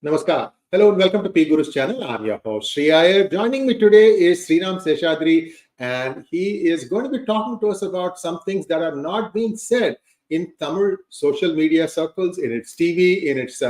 Namaskar. Hello and welcome to 𝗣𝗽𝗀𝘀𝑆 channel. I'm your host, Sree Iyer. Joining me today is Sriram Seshadri, and he is going to be talking to us about some things that are not being said in Tamil social media circles, in its TV, in its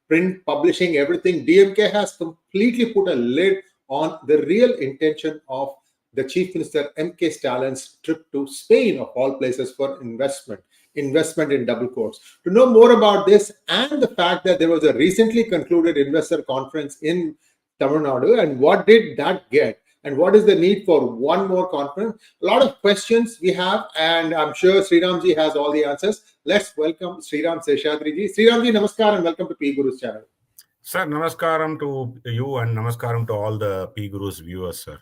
print publishing, everything. DMK has completely put a lid on the real intention of the Chief Minister K Stalin's trip to Spain, of all places, for investment in double quotes. To know more about this and the fact that there was a recently concluded investor conference in Tamil Nadu, and what did that get, and what is the need for one more conference? A lot of questions we have, and I'm sure Sriramji has all the answers. Let's welcome Sriram Seshadri ji. Sriramji, namaskar and welcome to 𝗣𝗽𝗀𝘀𝑆 channel. Sir, namaskaram to you and namaskaram to all the 𝗣𝗽𝗀𝑆 viewers, sir.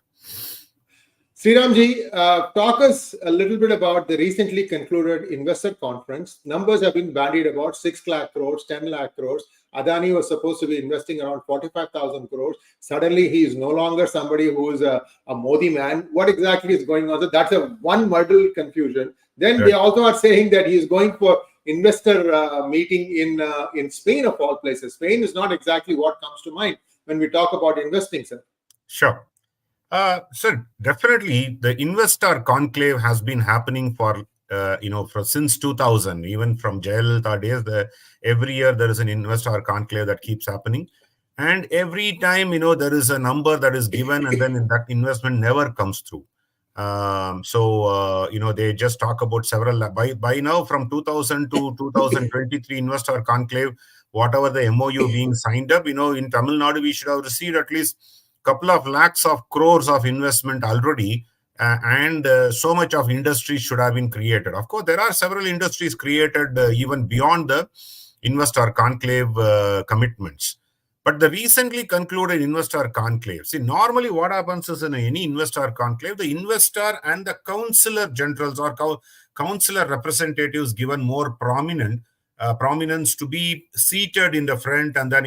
Sriramji, talk us a little bit about the recently concluded investor conference. Numbers have been bandied about 6 lakh crores, 10 lakh crores. Adani was supposed to be investing around 45,000 crores. Suddenly, he is no longer somebody who is a Modi man. What exactly is going on? So that's a one muddled confusion. Then they also are saying that he is going for investor meeting in Spain, of all places. Spain is not exactly what comes to mind when we talk about investing, sir. Sure. Sir, definitely the investor conclave has been happening for since 2000, even from Jayalalitha days. Every year there is an investor conclave that keeps happening, and every time there is a number that is given, and then that investment never comes through. They just talk about several by now from 2000 to 2023 investor conclave, whatever the MOU being signed up. In Tamil Nadu we should have received at least couple of lakhs of crores of investment already, and so much of industry should have been created. Of course, there are several industries created even beyond the investor conclave commitments. But the recently concluded investor conclave, see, normally what happens is in any investor conclave, the investor and the councillor generals or councillor representatives given more prominence to be seated in the front, and then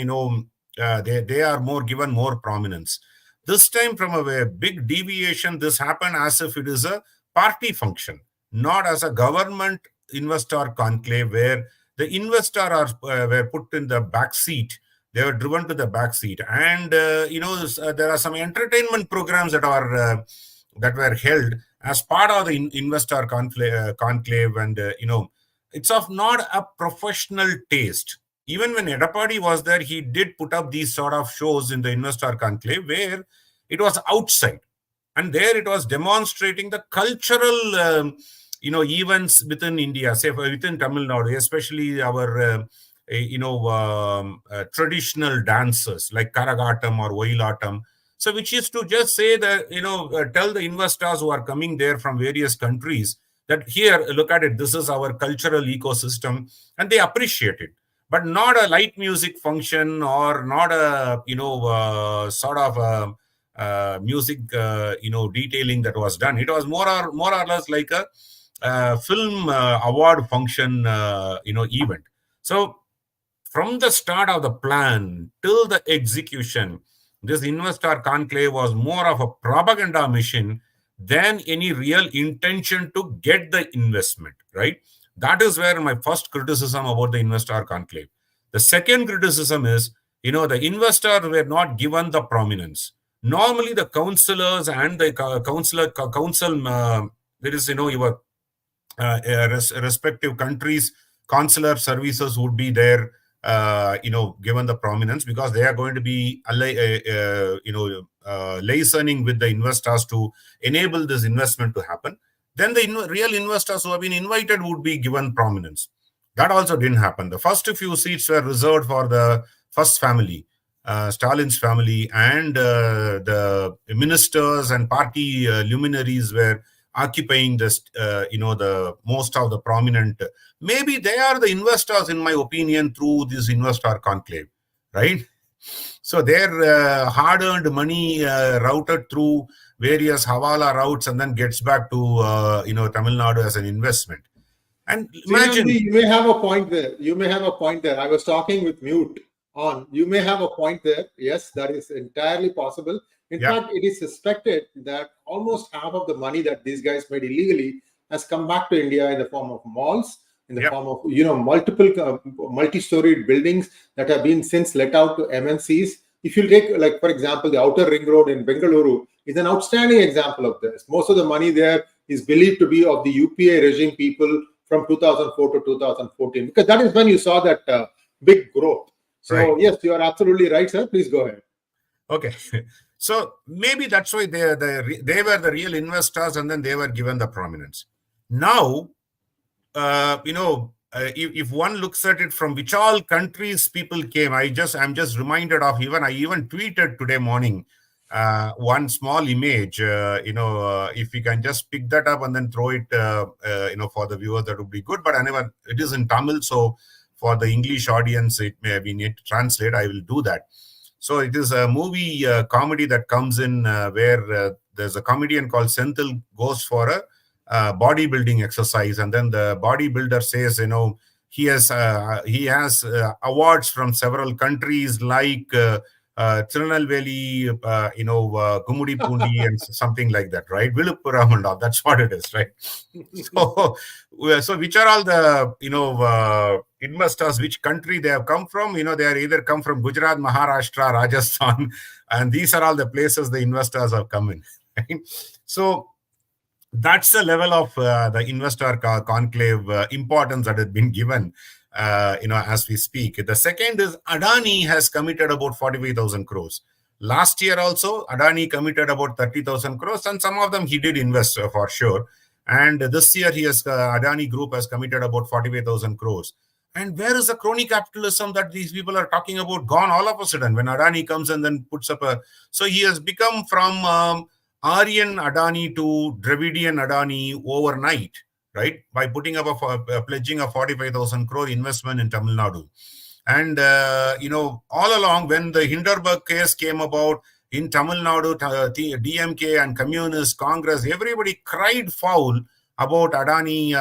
they are given more prominence. This time, from a big deviation, this happened as if it is a party function, not as a government investor conclave where the investor were put in the back seat. They were driven to the back seat, and there are some entertainment programs that were held as part of the investor conclave, and it's of not a professional taste. Even when Edappadi was there, he did put up these sort of shows in the investor conclave where it was outside. And there it was demonstrating the cultural, events within India, say within Tamil Nadu, especially our, traditional dances like Karagatam or Oyilatam. So which is to just say that, tell the investors who are coming there from various countries that here, look at it, this is our cultural ecosystem, and they appreciate it. But not a light music function or not a, sort of music, detailing that was done. It was more or less like a film award function, event. So from the start of the plan till the execution, this investor conclave was more of a propaganda mission than any real intention to get the investment, right? That is where my first criticism about the investor conclave. The second criticism is, the investors were not given the prominence. Normally, the councillors and the council, there is, your respective countries' consular services would be there, given the prominence, because they are going to be, liaising with the investors to enable this investment to happen. Then the real investors who have been invited would be given prominence. That also didn't happen. The first few seats were reserved for the first family, Stalin's family, and the ministers and party luminaries were occupying this, the most of the prominent. Maybe they are the investors, in my opinion, through this investor conclave, right? So their hard-earned money routed through various Hawala routes and then gets back to Tamil Nadu as an investment. And imagine, you may have a point there. I was talking with mute on. You may have a point there. Yes, that is entirely possible. In fact, it is suspected that almost half of the money that these guys made illegally has come back to India in the form of malls, in the form of, multiple multi-storied buildings that have been since let out to MNCs. If you take, like, for example, the outer ring road in Bengaluru is an outstanding example of this. Most of the money there is believed to be of the UPA regime people from 2004 to 2014, because that is when you saw that big growth. So, yes, you are absolutely right, sir. Please go ahead. Okay. So maybe that's why they were the real investors, and then they were given the prominence. Now, if one looks at it from which all countries people came, I'm just reminded of, I even tweeted today morning one small image. If we can just pick that up and then throw it, for the viewers, that would be good. But it is in Tamil, so for the English audience, we need to translate. I will do that. So it is a movie comedy that comes in where there's a comedian called Senthil goes for a bodybuilding exercise, and then the bodybuilder says, he has awards from several countries like Tirunelveli, Gumudi Pundi, and something like that, right? Viluppuram and all. That's what it is, right? So which are all the investors? Which country they have come from? They are either come from Gujarat, Maharashtra, Rajasthan, and these are all the places the investors have come in. Right? So that's the level of the investor conclave importance that has been given, as we speak. The second is Adani has committed about 45,000 crores. Last year also, Adani committed about 30,000 crores, and some of them he did invest for sure. And this year, Adani Group has committed about 45,000 crores. And where is the crony capitalism that these people are talking about gone all of a sudden when Adani comes and then puts up So he has become from Aryan Adani to Dravidian Adani overnight, right? By putting up pledging a 45,000 crore investment in Tamil Nadu. And, all along when the Hindenburg case came about in Tamil Nadu, DMK and Communist Congress, everybody cried foul about Adani,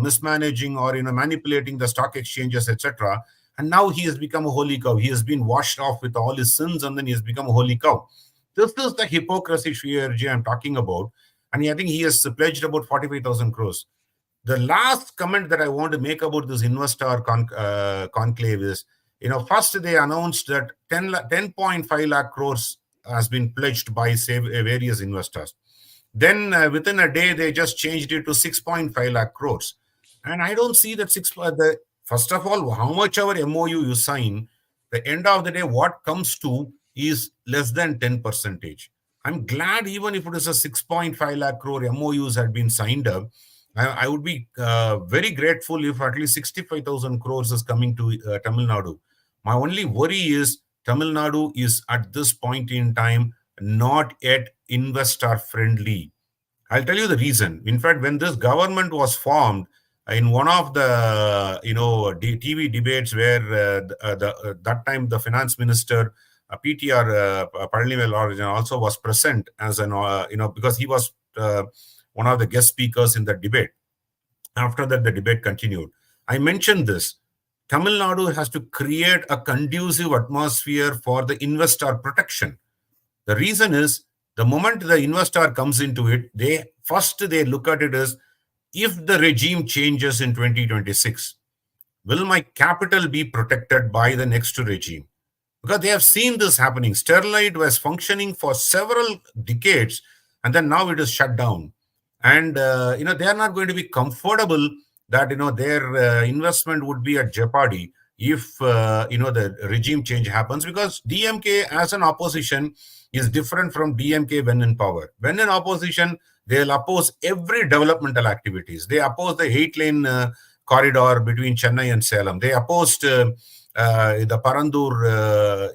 mismanaging or, manipulating the stock exchanges, etc. And now he has become a holy cow. He has been washed off with all his sins, and then he has become a holy cow. This is the hypocrisy, Sree Iyer ji, I'm talking about. And I think he has pledged about 45,000 crores. The last comment that I want to make about this investor conclave is, first they announced that 10.5 lakh crores has been pledged by various investors. Then within a day, they just changed it to 6.5 lakh crores. And I don't see that first of all, how much our MOU you sign, the end of the day, what comes to is less than 10%. I'm glad even if it is a 6.5 lakh crore MOUs had been signed up, I would be very grateful if at least 65,000 crores is coming to Tamil Nadu. My only worry is Tamil Nadu is at this point in time not yet investor friendly. I'll tell you the reason. In fact, when this government was formed, in one of the TV debates where that time the finance minister PTR Palanivel also was present as an because he was one of the guest speakers in the debate. After that, the debate continued. I mentioned this. Tamil Nadu has to create a conducive atmosphere for the investor protection. The reason is, the moment the investor comes into it, they look at it as, if the regime changes in 2026, will my capital be protected by the next regime? Because they have seen this happening. Sterlite was functioning for several decades, and then now it is shut down. And, they are not going to be comfortable that, their investment would be at jeopardy if, the regime change happens. Because DMK as an opposition is different from DMK when in power. When in opposition, they'll oppose every developmental activities. They oppose the 8-lane corridor between Chennai and Salem. They opposed the Parandur,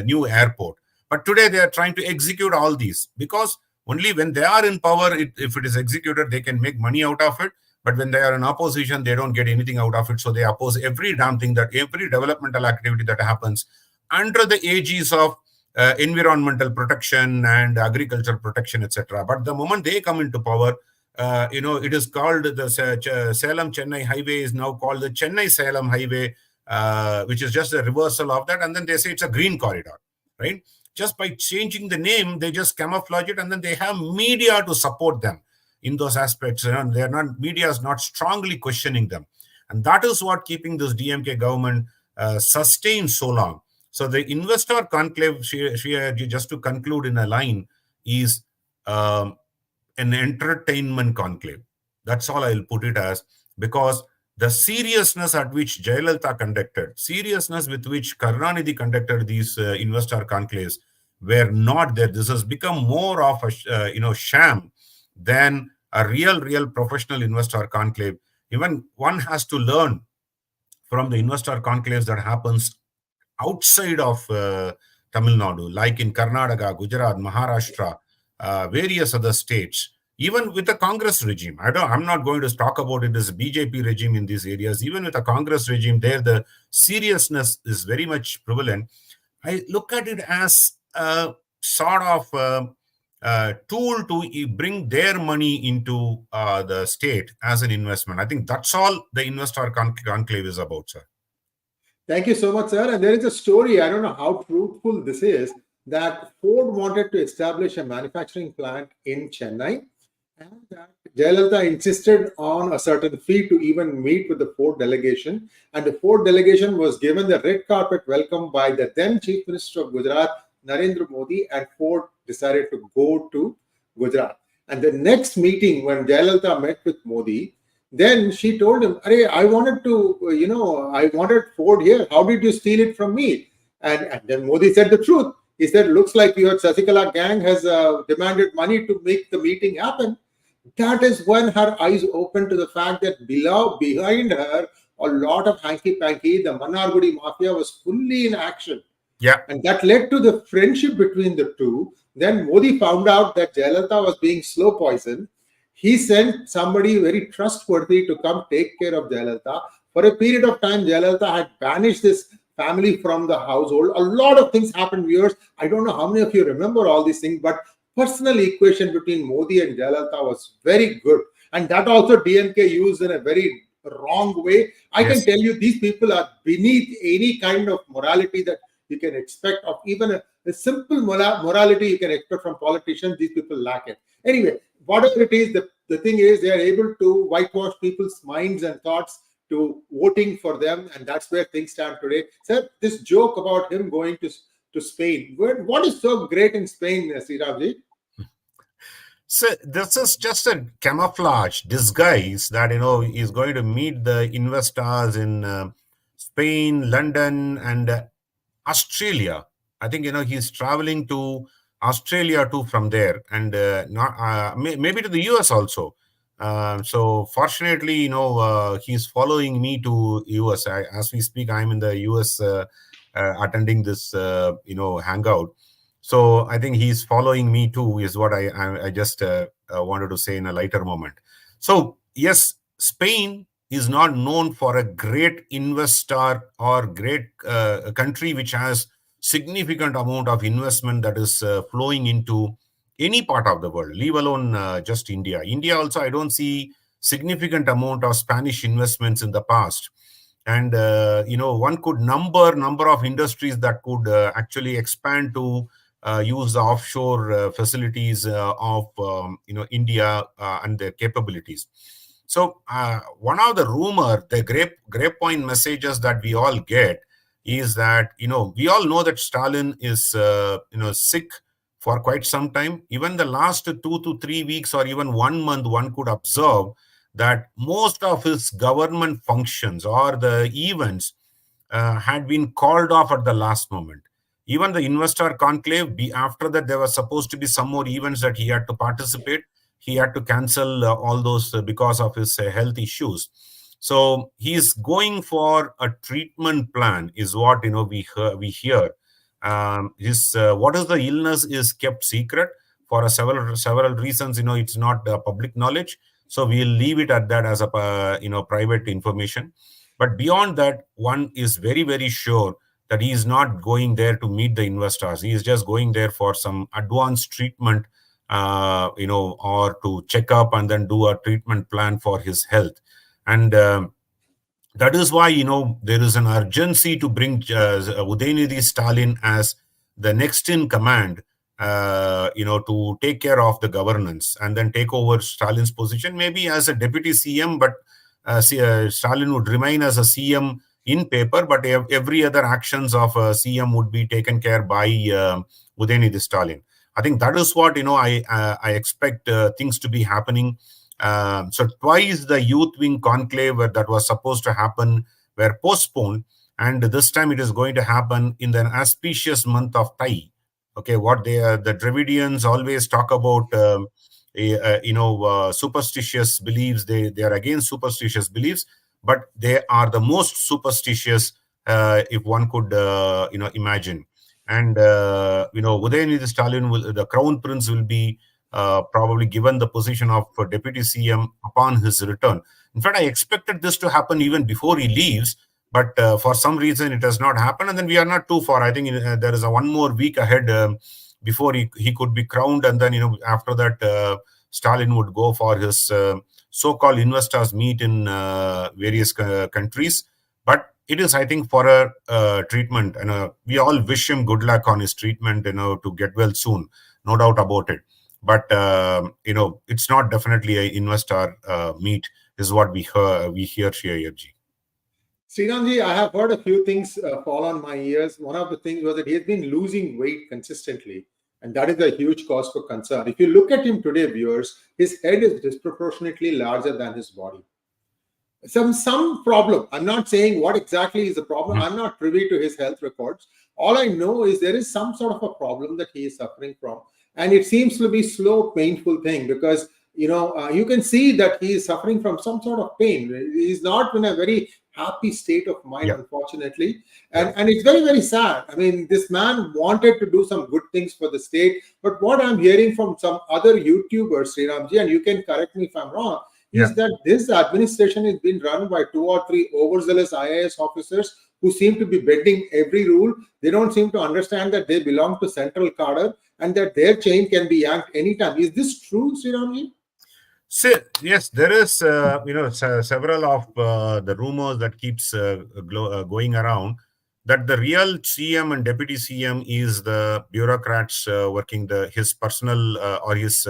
new airport. But today they are trying to execute all these, because only when they are in power, if it is executed, they can make money out of it. But when they are in opposition, they don't get anything out of it. So they oppose every damn thing, every developmental activity that happens under the aegis of environmental protection and agricultural protection, etc. But the moment they come into power, it is called the Salem-Chennai highway is now called the Chennai-Salem highway, which is just a reversal of that. And then they say it's a green corridor, right? Just by changing the name, they just camouflage it, and then they have media to support them. in those aspects. They're not, media is not strongly questioning them. And that is what keeping this DMK government sustained so long. So the investor conclave, just to conclude in a line, is an entertainment conclave. That's all I'll put it as, because the seriousness at which Jayalalitha conducted, seriousness with which Karunanidhi conducted these investor conclaves were not there. This has become more of a sham than a real professional investor conclave. Even one has to learn from the investor conclaves that happens outside of Tamil Nadu, like in Karnataka, Gujarat, Maharashtra, various other states. Even with the Congress regime, I'm not going to talk about it as a BJP regime in these areas. Even with the Congress regime, there the seriousness is very much prevalent. I look at it as a sort of tool to bring their money into the state as an investment. I think that's all the investor conclave is about, sir. Thank you so much, sir. And there is a story, I don't know how truthful this is, that Ford wanted to establish a manufacturing plant in Chennai, and that Jayalalitha insisted on a certain fee to even meet with the Ford delegation. And the Ford delegation was given the red carpet welcome by the then Chief Minister of Gujarat, Narendra Modi, and Ford decided to go to Gujarat. And the next meeting, when Jayalalitha met with Modi, then she told him, I wanted Ford here. How did you steal it from me? And then Modi said the truth. He said, looks like your Sasikala gang has demanded money to make the meeting happen. That is when her eyes opened to the fact that behind her, a lot of hanky-panky, the Mannargudi mafia was fully in action. Yeah. And that led to the friendship between the two. Then Modi found out that Jayalalitha was being slow poisoned. He sent somebody very trustworthy to come take care of Jayalalitha. For a period of time, Jayalalitha had banished this family from the household. A lot of things happened, viewers. I don't know how many of you remember all these things, but personal equation between Modi and Jayalalitha was very good. And that also DMK used in a very wrong way. I can tell you, these people are beneath any kind of morality that you can expect of even a simple morality you can expect from politicians. These people lack it. Anyway, whatever it is, the thing is they are able to whitewash people's minds and thoughts to voting for them, and that's where things stand today. So this joke about him going to Spain, what is so great in Spain, Sriramji? So this is just a camouflage disguise that he's going to meet the investors in Spain, London, and Australia. I think he's traveling to Australia too from there, and maybe to the US also. So fortunately, he's following me to US. As we speak, I'm in the US attending this hangout. So I think he's following me too, is what I just wanted to say in a lighter moment. So yes, Spain is not known for a great investor or great country which has significant amount of investment that is flowing into any part of the world, leave alone just India. India also, I don't see significant amount of Spanish investments in the past. And, one could number of industries that could actually expand to use the offshore facilities of, India and their capabilities. So one of the rumor, the grapevine messages that we all get is that, we all know that Stalin is, sick for quite some time. Even the last 2 to 3 weeks or even 1 month, one could observe that most of his government functions or the events had been called off at the last moment. Even the investor conclave, after that, there was supposed to be some more events that he had to participate. He had to cancel all those because of his health issues. So he's going for a treatment plan, is what we hear. What is the illness is kept secret for several reasons. It's not public knowledge. So we'll leave it at that as a private information. But beyond that, one is very, very sure that he is not going there to meet the investors. He is just going there for some advanced treatment, or to check up and then do a treatment plan for his health. And that is why, there is an urgency to bring Udhayanidhi Stalin as the next in command to take care of the governance and then take over Stalin's position, maybe as a deputy CM, but Stalin would remain as a CM in paper, but every other actions of CM would be taken care by Udhayanidhi Stalin. I think that is what I expect things to be happening. So twice the youth wing conclave that was supposed to happen were postponed, and this time it is going to happen in the auspicious month of 𝗤𝗍. Okay, what the Dravidians always talk about, superstitious beliefs. They are against superstitious beliefs, but they are the most superstitious, if one could imagine. And Udhayanidhi Stalin the crown prince will be probably given the position of deputy CM upon his return. In fact, I expected this to happen even before he leaves, but for some reason it has not happened. And then we are not too far. I think there is one more week ahead before he could be crowned, and then after that Stalin would go for his so-called investors meet in various countries. But it is, I think, for a treatment, and we all wish him good luck on his treatment, to get well soon, no doubt about it. But it's not definitely an investor meet, is what we hear, Shri Iyerji. Sriramji, I have heard a few things fall on my ears. One of the things was that he has been losing weight consistently, and that is a huge cause for concern. If you look at him today, viewers, his head is disproportionately larger than his body. Some problem. I'm not saying what exactly is the problem. I'm not privy to his health records. All I know is there is some sort of a problem that he is suffering from, and it seems to be slow, painful thing, because you can see that he is suffering from some sort of pain. He's not in a very happy state of mind, unfortunately. And it's very, very sad. I mean, this man wanted to do some good things for the state, but what I'm hearing from some other YouTubers, Sriramji, and you can correct me if I'm wrong, is that this administration is being run by 2 or 3 overzealous IAS officers who seem to be bending every rule. They don't seem to understand that they belong to central cadre and that their chain can be yanked anytime. Is this true, Sriramji? Yes, there is, several of the rumors that keeps going around, that the real CM and deputy CM is the bureaucrats working his personal or his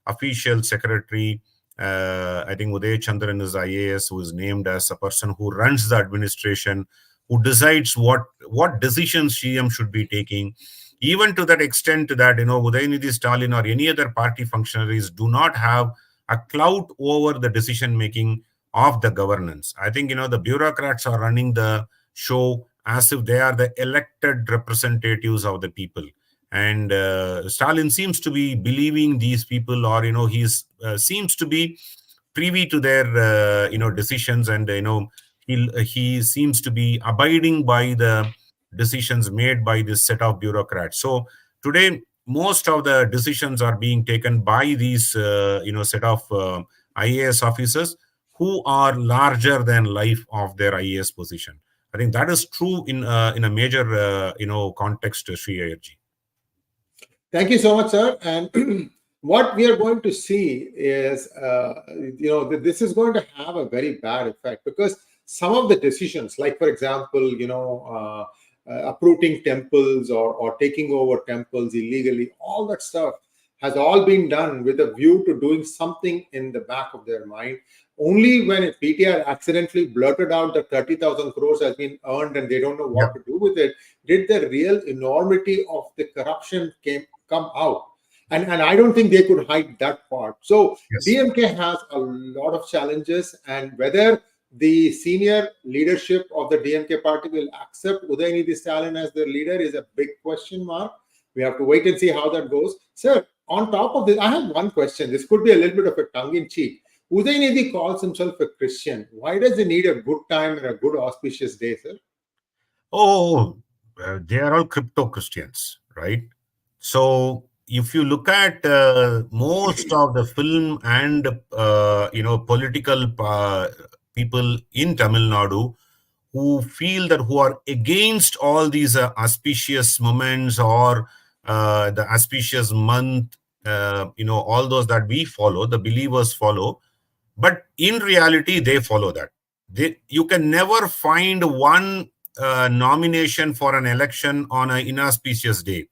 official secretary. I think Uday Chandran is IAS, who is named as a person who runs the administration, who decides what decisions CM should be taking. Even to that extent that, Udhayanidhi Stalin or any other party functionaries do not have a clout over the decision making of the governance. I think, the bureaucrats are running the show as if they are the elected representatives of the people. And Stalin seems to be believing these people, or, seems to be privy to their, decisions, and, he seems to be abiding by the decisions made by this set of bureaucrats. So today, most of the decisions are being taken by these, set of IAS officers who are larger than life of their IAS position. I think that is true in a major, context, Shri Iyerji. Thank you so much, sir. And what we are going to see is, this is going to have a very bad effect, because some of the decisions, like, for example, uprooting temples or taking over temples illegally, all that stuff has all been done with a view to doing something in the back of their mind. Only when PTR accidentally blurted out that 30,000 crores has been earned and they don't know what to do with it, did the real enormity of the corruption come out. And I don't think they could hide that part. So DMK has a lot of challenges, and whether the senior leadership of the DMK party will accept Udhayanidhi Stalin as their leader is a big question mark. We have to wait and see how that goes. Sir, on top of this, I have one question. This could be a little bit of a tongue-in-cheek. Udhayanidhi calls himself a Christian. Why does he need a good time and a good auspicious day, sir? They are all crypto Christians, right? So if you look at most of the film and political people in Tamil Nadu who are against all these auspicious moments or the auspicious month, all those that we follow, the believers follow, but in reality they follow that. You can never find one nomination for an election on an inauspicious day.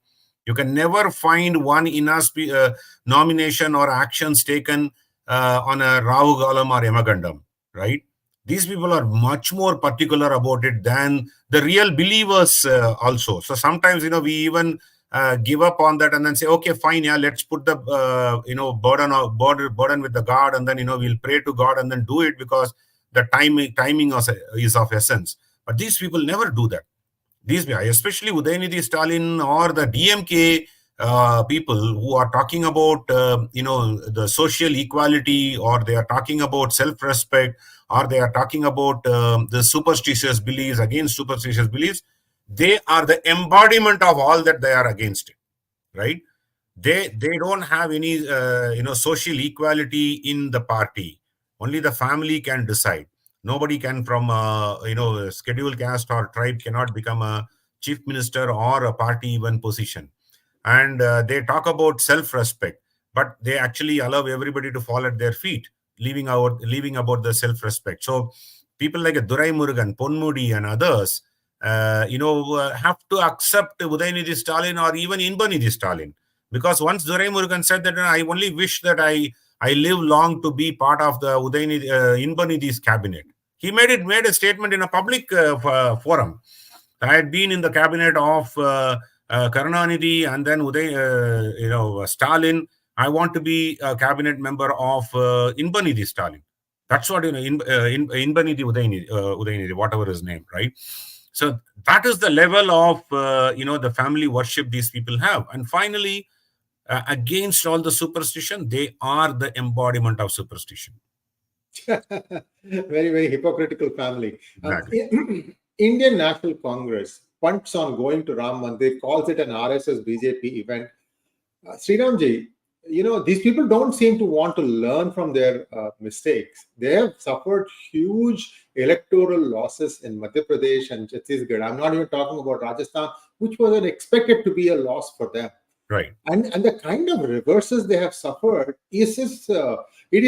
You can never find one nomination or actions taken on a 𝗤𝗂𝘁𝗁 or 𝗎𝑚agandam, right? These people are much more particular about it than the real believers also. So sometimes, we even give up on that and then say, okay, fine, yeah, let's put the, burden with the God, and then, we'll pray to God and then do it because the timing is of essence. But these people never do that. These, especially Udhayanidhi Stalin or the DMK people who are talking about, the social equality, or they are talking about self-respect, or they are talking about the superstitious beliefs, against superstitious beliefs, they are the embodiment of all that they are against it, right? They don't have any, social equality in the party. Only the family can decide. Nobody can from, scheduled caste or tribe cannot become a chief minister or a party even position. And they talk about self-respect, but they actually allow everybody to fall at their feet, leaving about the self-respect. So people like Duraimurugan, Ponmudi and others, have to accept Udhayanidhi Stalin or even Inbanidhi Stalin. Because once Duraimurugan said that, I only wish that I live long to be part of the Inbanidhi's cabinet. He made a statement in a public forum. I had been in the cabinet of Karunanidhi and then Stalin. I want to be a cabinet member of Inbanidhi Stalin. That's what, Inbanidhi Udhayanidhi, whatever his name, right? So that is the level of, the family worship these people have. And finally, against all the superstition, they are the embodiment of superstition. Very, very hypocritical family. Exactly. Indian National Congress punts on going to Ram Mandir, calls it an RSS BJP event. Sriramji, these people don't seem to want to learn from their mistakes. They have suffered huge electoral losses in Madhya Pradesh and Chhattisgarh. I'm not even talking about Rajasthan, which was expected to be a loss for them. Right. And the kind of reverses they have suffered it is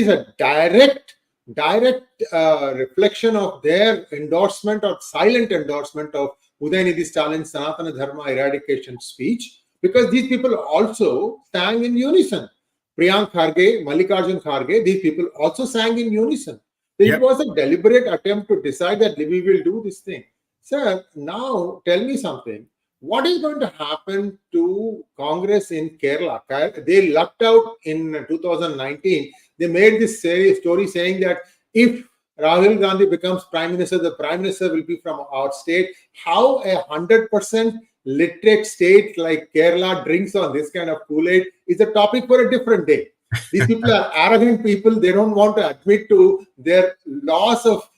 a direct reflection of their endorsement or silent endorsement of Udhayanidhi Stalin's Sanatana Dharma eradication speech, because these people also sang in unison. Priyank Kharge, Mallikarjun Kharge, these people also sang in unison. So It was a deliberate attempt to decide that we will do this thing. Sir, now tell me something. What is going to happen to Congress in Kerala? They lucked out in 2019. They made this story saying that if Rahul Gandhi becomes Prime Minister, the Prime Minister will be from our state. How a 100% literate state like Kerala drinks on this kind of Kool-Aid is a topic for a different day. These people are arrogant people. They don't want to admit to their loss of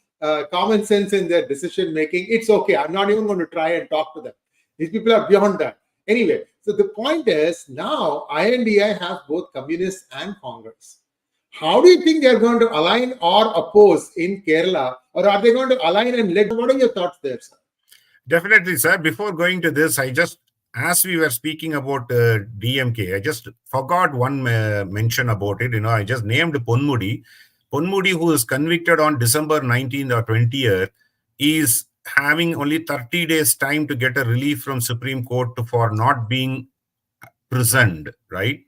common sense in their decision making. It's okay. I'm not even going to try and talk to them. These people are beyond that. Anyway, so the point is now INDI has both communists and Congress. How do you think they are going to align or oppose in Kerala, or are they going to align and let? What are your thoughts there, sir? Definitely, sir. Before going to this, as we were speaking about DMK, I just forgot one mention about it. I just named Ponmudi. Ponmudi, who is convicted on December 19th or 20th, is having only 30 days time to get a relief from Supreme Court for not being prisoned, right?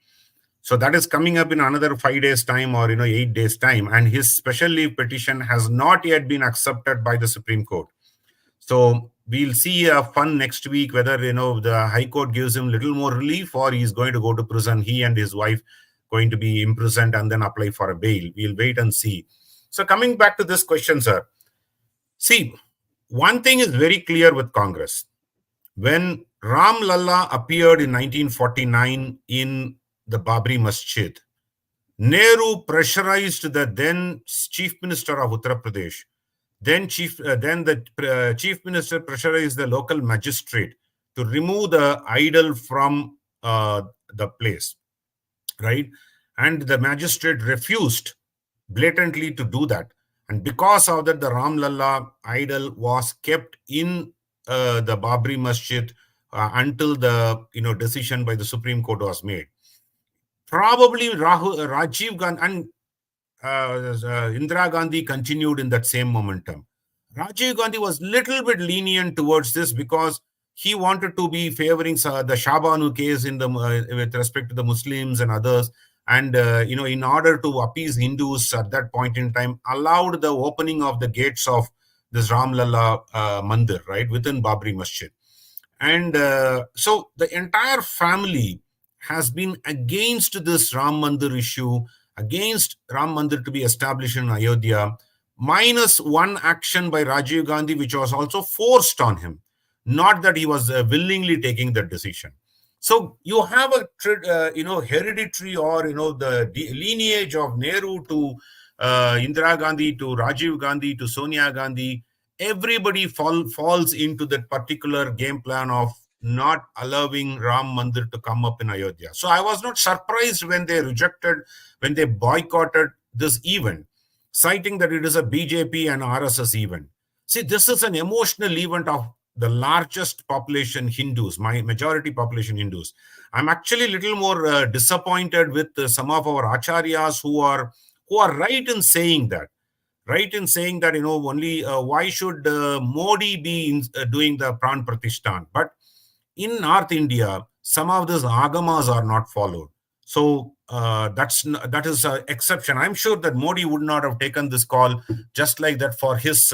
So that is coming up in another 5 days time or 8 days time, and his special leave petition has not yet been accepted by the Supreme Court. So we'll see a fun next week whether the High Court gives him little more relief or he's going to go to prison. He and his wife going to be imprisoned and then apply for a bail. We'll wait and see. So coming back to this question, sir. See, one thing is very clear with Congress. When Ram Lalla appeared in 1949 in the Babri Masjid, Nehru pressurized the then Chief Minister of Uttar Pradesh. Then the Chief Minister pressurized the local magistrate to remove the idol from the place, right? And the magistrate refused blatantly to do that. And because of that, the Ram Lalla idol was kept in the Babri Masjid until the decision by the Supreme Court was made. Probably Rajiv Gandhi and Indira Gandhi continued in that same momentum. Rajiv Gandhi was little bit lenient towards this because he wanted to be favoring the Shahbanu case with respect to the Muslims and others. And, in order to appease Hindus at that point in time, allowed the opening of the gates of this Ram Mandir, right, within Babri Masjid. And so the entire family has been against this Ram Mandir issue, against Ram Mandir to be established in Ayodhya, minus one action by Rajiv Gandhi, which was also forced on him, not that he was willingly taking that decision. So you have a hereditary or the lineage of Nehru to Indira Gandhi to Rajiv Gandhi to Sonia Gandhi. Everybody falls into that particular game plan of not allowing Ram Mandir to come up in Ayodhya. So I was not surprised when they boycotted this event, citing that it is a BJP and RSS event. See, this is an emotional event of the largest population Hindus, my majority population Hindus. I'm actually a little more disappointed with some of our acharyas who are right in saying that. Right in saying that, only why should Modi be doing the Pran Prathishtaa? But in North India, some of these agamas are not followed. So that is an exception. I'm sure that Modi would not have taken this call just like that for his,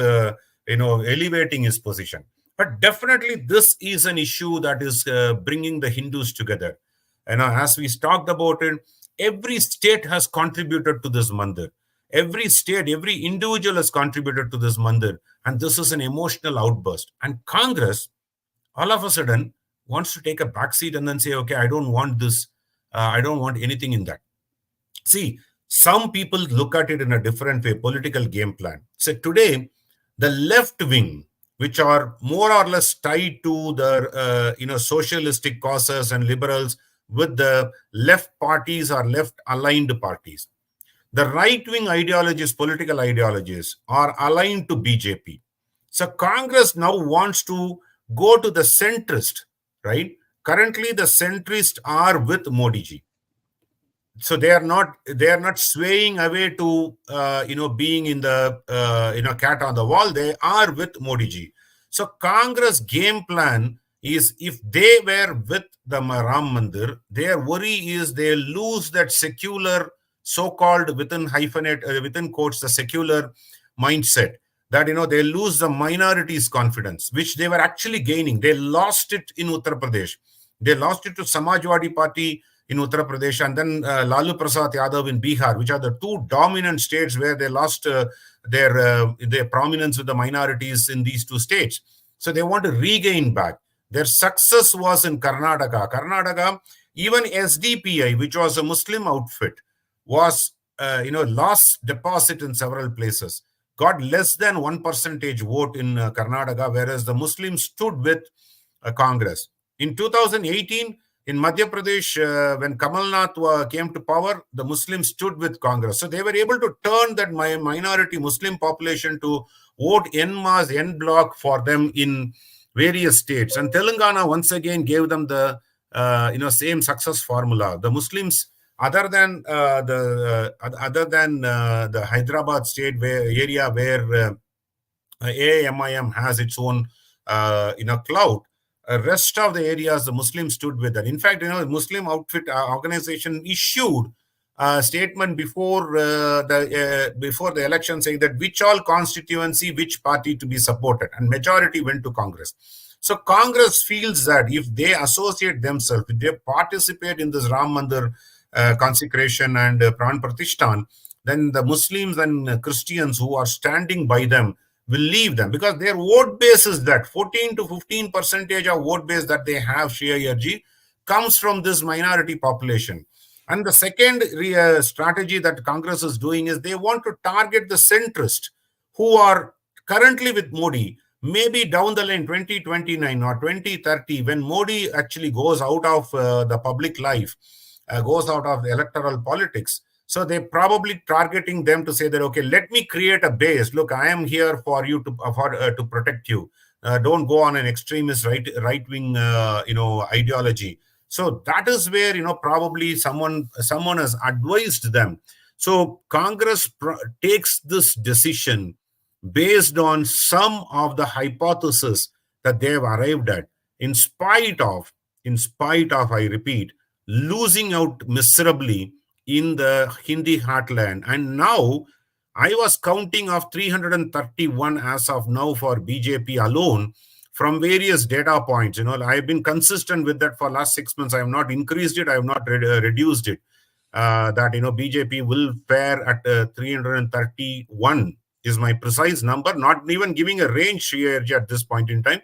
elevating his position. But definitely this is an issue that is bringing the Hindus together. As we talked about it, every state has contributed to this mandir. Every state, every individual has contributed to this mandir. And this is an emotional outburst. And Congress, all of a sudden, wants to take a backseat and then say, okay, I don't want this. I don't want anything in that. See, some people look at it in a different way, political game plan. So today, the left wing, which are more or less tied to the socialistic causes and liberals with the left parties or left aligned parties. The right-wing ideologies, political ideologies, are aligned to BJP. So Congress now wants to go to the centrist, right? Currently, the centrists are with Modi ji. So they are not swaying away to being in the cat on the wall. They are with Modi ji. So Congress game plan is, if they were with the Ram Mandir, their worry is they lose that secular, so-called within quotes, the secular mindset, that they lose the minorities' confidence, which they were actually gaining. They lost it in Uttar Pradesh. They lost it to Samajwadi Party in Uttar Pradesh, and then Lalu Prasad Yadav in Bihar, which are the two dominant states where they lost their prominence with the minorities in these two states. So they want to regain back. Their success was in Karnataka. Karnataka, even SDPI, which was a Muslim outfit, was lost deposit in several places, got less than 1% vote in Karnataka, whereas the Muslims stood with Congress. In 2018, in Madhya Pradesh, when Kamal Nath came to power, the Muslims stood with Congress. So they were able to turn that minority Muslim population to vote en masse, en bloc for them in various states. And Telangana once again gave them the same success formula. The Muslims, other than the Hyderabad state area where AIMIM has its own clout, rest of the areas the Muslims stood with that. In fact, the Muslim outfit organization issued a statement before the election saying that which all constituency, which party to be supported, and majority went to Congress. So Congress feels that if they associate themselves, if they participate in this Ram Mandir consecration and Pran Prathishtaa, then the Muslims and Christians who are standing by them will leave them, because their vote base is that 14 to 15% of vote base that they have, Sree Iyerji, comes from this minority population. And the second strategy that Congress is doing is they want to target the centrist who are currently with Modi. Maybe down the line, 2029 or 2030, when Modi actually goes out of the public life, goes out of the electoral politics, so they're probably targeting them to say that, okay, let me create a base. Look, I am here for you to protect you. Don't go on an extremist right-wing ideology. So that is where probably someone has advised them. So Congress takes this decision based on some of the hypotheses that they have arrived at. in spite of, I repeat, losing out miserably in the Hindi heartland. And now I was counting of 331 as of now for BJP alone from various data points. I've been consistent with that for last 6 months. I have not increased it. I have not reduced it. That, BJP will fare at 331 is my precise number, not even giving a range, Sree Iyer at this point in time.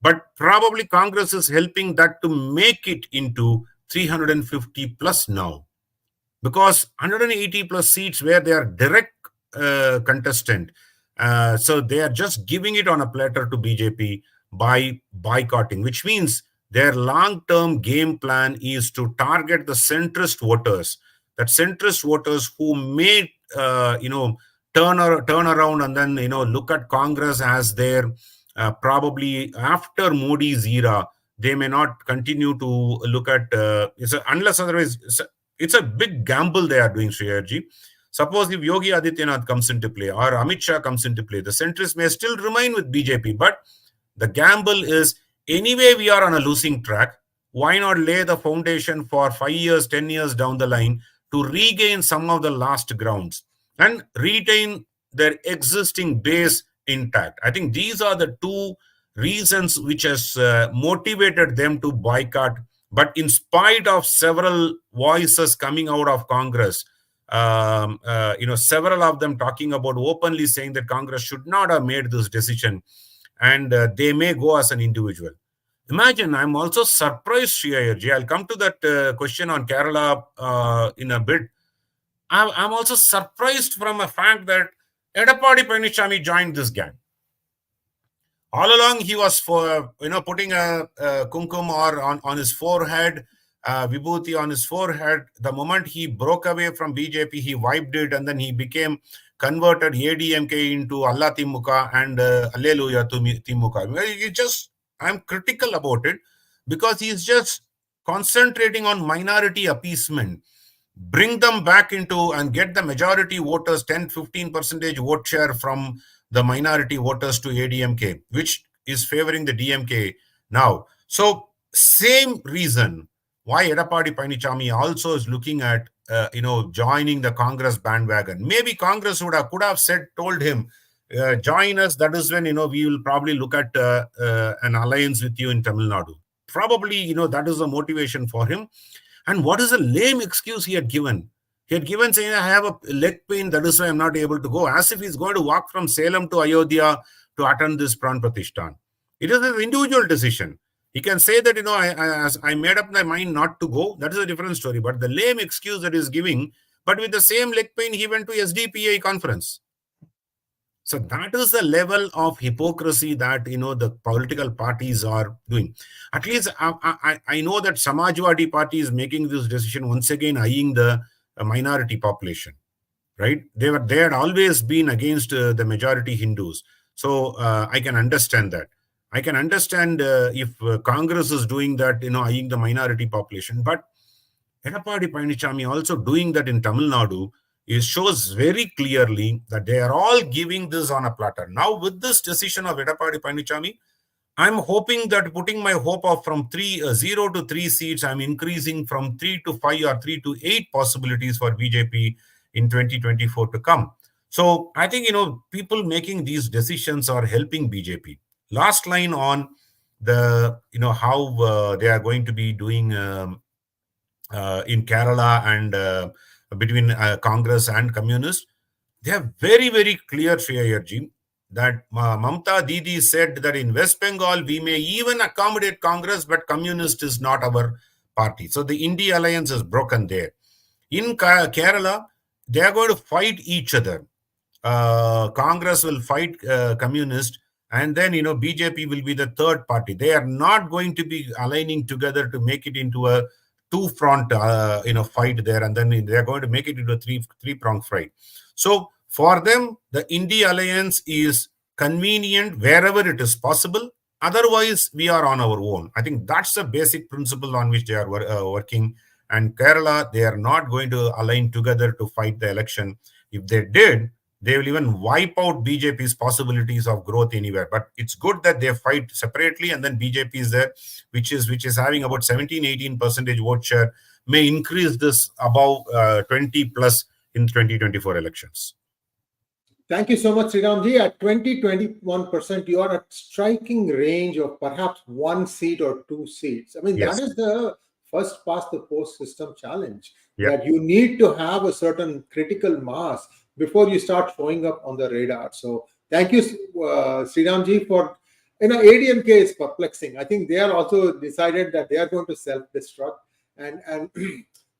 But probably Congress is helping that to make it into 350 plus now, because 180 plus seats where they are direct contestant. So they are just giving it on a platter to BJP by boycotting, which means their long-term game plan is to target the centrist voters, that centrist voters who may, turn around and then, look at Congress as their probably after Modi's era. They may not continue to look at unless otherwise. It's a big gamble they are doing, Sree Iyer. Suppose if Yogi Adityanath comes into play or Amit Shah comes into play, the centrists may still remain with BJP. But the gamble is, anyway, we are on a losing track. Why not lay the foundation for 5 years, 10 years down the line to regain some of the lost grounds and retain their existing base intact? I think these are the two reasons which has motivated them to boycott. But in spite of several voices coming out of Congress, several of them talking about openly saying that Congress should not have made this decision, and they may go as an individual. Imagine, I'm also surprised, Sree Iyer. I'll come to that question on Kerala in a bit. I'm also surprised from a fact that Edappadi Palaniswamy joined this gang. All along, he was putting a kumkum or on his forehead, vibhuti on his forehead. The moment he broke away from BJP, he wiped it, and then he converted ADMK into Allah Timuka and Alleluia Timuka. I'm critical about it because he's just concentrating on minority appeasement. Bring them back into and get the majority voters, 10-15% vote share from the minority voters to ADMK, which is favoring the DMK now. So same reason why Edappadi Palaniswamy also is looking at joining the Congress bandwagon. Maybe Congress could have told him, join us. That is when we will probably look at an alliance with you in Tamil Nadu. Probably that is the motivation for him. And what is a lame excuse he had given? He had given saying, I have a leg pain, that is why I'm not able to go, as if he's going to walk from Salem to Ayodhya to attend this Pran Prathishtaa. It is an individual decision. He can say that, I made up my mind not to go. That is a different story. But the lame excuse that he's giving, but with the same leg pain, he went to SDPI conference. So that is the level of hypocrisy that, the political parties are doing. At least I know that Samajwadi Party is making this decision once again, eyeing the minority population, right? They had always been against the majority Hindus. So I can understand that. I can understand if Congress is doing that, eyeing the minority population. But Edappadi Palaniswamy also doing that in Tamil Nadu, it shows very clearly that they are all giving this on a platter. Now, with this decision of Edappadi Palaniswamy, I'm hoping that putting my hope of from 0 to 3 seats, I'm increasing from 3 to 5 or 3 to 8 possibilities for BJP in 2024 to come. So I think, people making these decisions are helping BJP. Last line on the, how they are going to be doing in Kerala and between Congress and Communists. They are very, very clear, Sree Iyer, that Mamta Didi said that in West Bengal, we may even accommodate Congress, but Communist is not our party. So the India alliance is broken there. In Kerala, they are going to fight each other. Congress will fight Communist, and then, BJP will be the third party. They are not going to be aligning together to make it into a two-front, fight there, and then they are going to make it into a three-pronged fight. So for them, the India alliance is convenient wherever it is possible. Otherwise, we are on our own. I think that's the basic principle on which they are working. And Kerala, they are not going to align together to fight the election. If they did, they will even wipe out BJP's possibilities of growth anywhere. But it's good that they fight separately, and then BJP is there, which is having about 17-18% vote share, may increase this above 20 plus in 2024 elections. Thank you so much, Sriramji. At 20-21%, you are at striking range of perhaps 1 seat or 2 seats. I mean, Yes. that is the first past the post system challenge, Yeah. that you need to have a certain critical mass before you start showing up on the radar. So thank you, Sriramji, for, ADMK is perplexing. I think they are also decided that they are going to self-destruct, and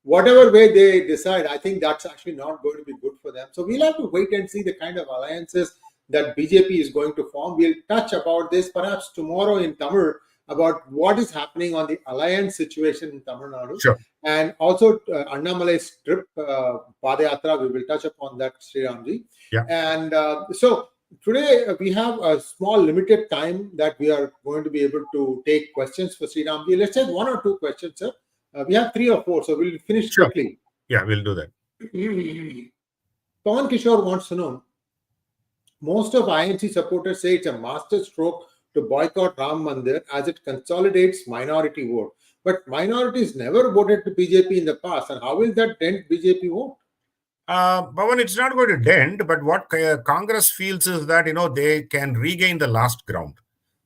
whatever way they decide, I think that's actually not going to be good for them. So we'll have to wait and see the kind of alliances that BJP is going to form. We'll touch about this perhaps tomorrow in Tamil, about what is happening on the alliance situation in Tamil Nadu. Sure. And also Annamalai's trip, Padayatra, we will touch upon that, Sriramji. Yeah. And so today we have a small limited time that we are going to be able to take questions for Sriramji. Let's take 1 or 2 questions, sir. We have 3 or 4, so we'll finish Sure. quickly. Yeah, we'll do that. Pawan Kishore wants to know, most of INC supporters say it's a master stroke to boycott Ram Mandir as it consolidates minority vote. But minorities never voted to BJP in the past, and how will that dent BJP vote? Bhavan, it's not going to dent, but what Congress feels is that, they can regain the lost ground.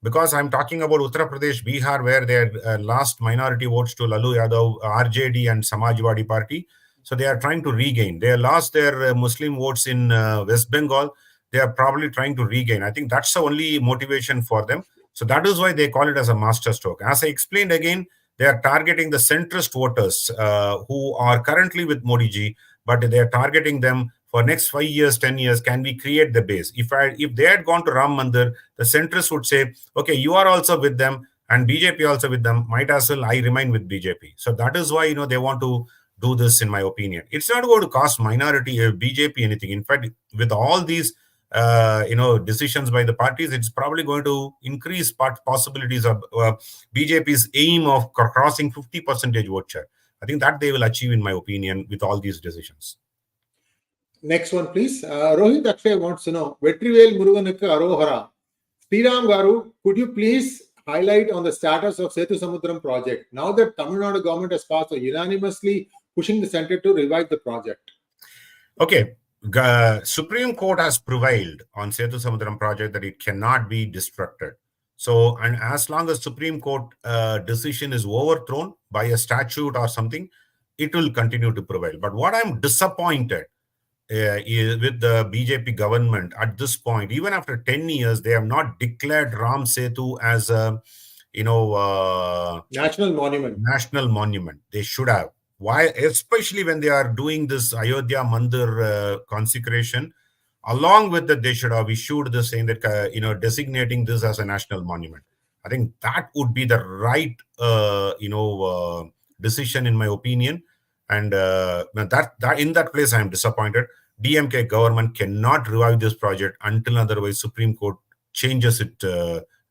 Because I'm talking about Uttar Pradesh, Bihar, where they lost minority votes to Lalu Yadav, RJD and Samajwadi Party. So they are trying to regain. They lost their Muslim votes in West Bengal. They are probably trying to regain. I think that's the only motivation for them. So that is why they call it as a master stroke. As I explained again, they are targeting the centrist voters who are currently with Modi ji, but they are targeting them for next 5 years, 10 years. Can we create the base? If they had gone to Ram Mandir, the centrists would say, okay, you are also with them and BJP also with them. Might as well I remain with BJP. So that is why, they want to do this, in my opinion. It's not going to cost minority BJP anything. In fact, with all these decisions by the parties, it's probably going to increase possibilities of BJP's aim of crossing 50% vote share. I think that they will achieve, in my opinion, with all these decisions. Next one, please. Rohit Akshay wants to know, Vetrivel Muruganukku Arohara. Sriram Garu, could you please highlight on the status of Setu Samurdram project now that Tamil Nadu government has passed unanimously pushing the center to revive the project? Okay. Supreme Court has prevailed on Setu Samurdram project that it cannot be destructed. So, and as long as Supreme Court decision is overthrown by a statute or something, it will continue to prevail. But what I'm disappointed with the BJP government at this point, even after 10 years, they have not declared Ram Setu as a, national monument. National monument. They should have. Why? Especially when they are doing this Ayodhya Mandir consecration, along with that, they should have issued this saying that, designating this as a national monument. I think that would be the right, decision, in my opinion. And that in that place, I am disappointed. DMK government cannot revive this project until otherwise Supreme Court changes its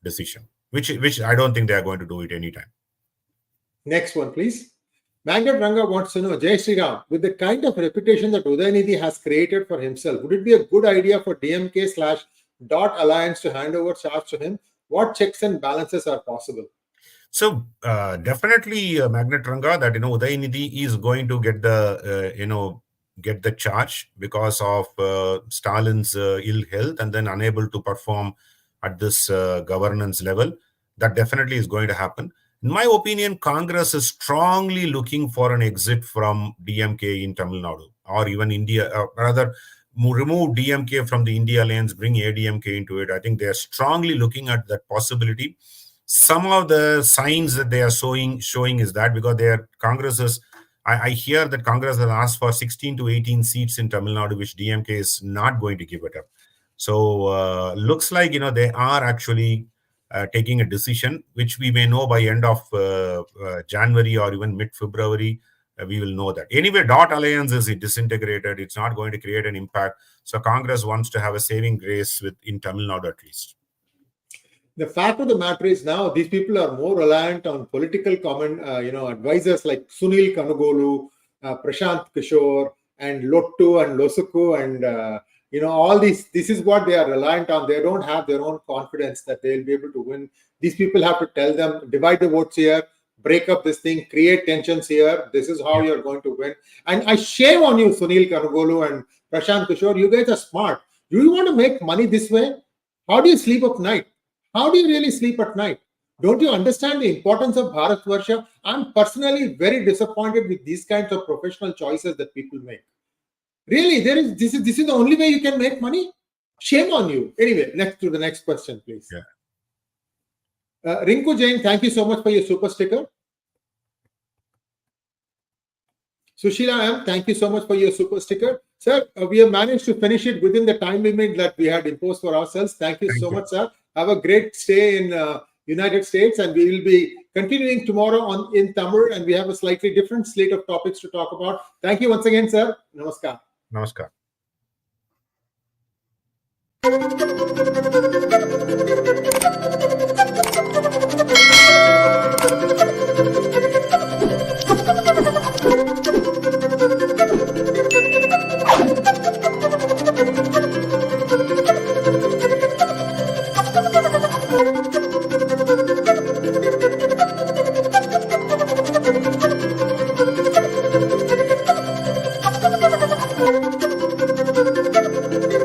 decision, which I don't think they are going to do it anytime. Next one, please. Magnet Ranga wants to know, Jai Shri Ram, with the kind of reputation that Udhayanidhi has created for himself, would it be a good idea for DMK/Dot Alliance to hand over charge to him? What checks and balances are possible? So definitely, Magnet Ranga, that Udhayanidhi is going to get the get the charge because of Stalin's ill health and then unable to perform at this governance level. That definitely is going to happen. In my opinion, Congress is strongly looking for an exit from DMK in Tamil Nadu, or even India, rather remove DMK from the India alliance, bring ADMK into it. I think they are strongly looking at that possibility. Some of the signs that they are showing is that because Congress is, I hear that Congress has asked for 16 to 18 seats in Tamil Nadu, which DMK is not going to give it up. So looks like, they are actually taking a decision, which we may know by end of January or even mid-February. We will know that. Anyway, Dot Alliance is disintegrated. It's not going to create an impact. So Congress wants to have a saving grace in Tamil Nadu at least. The fact of the matter is now these people are more reliant on political advisors like Sunil Kanugolu, Prashant Kishore, and Lottu and Losuku and all this is what they are reliant on. They don't have their own confidence that they'll be able to win. These people have to tell them, divide the votes here, break up this thing, create tensions here. This is how you're going to win. And I shame on you, Sunil Kanugolu and Prashant Kishore. You guys are smart. Do you want to make money this way? How do you sleep at night? How do you really sleep at night? Don't you understand the importance of Bharatvarsha? I'm personally very disappointed with these kinds of professional choices that people make. Really, this is the only way you can make money? Shame on you. Anyway, the next question, please. Rinku Jain, thank you so much for your super sticker. Sushila M, thank you so much for your super sticker. Sir, we have managed to finish it within the time limit that we had imposed for ourselves. Thank you so much, sir. Have a great stay in United States, and we will be continuing tomorrow in Tamil, and we have a slightly different slate of topics to talk about. Thank you once again, sir. Namaskar. Namaskar.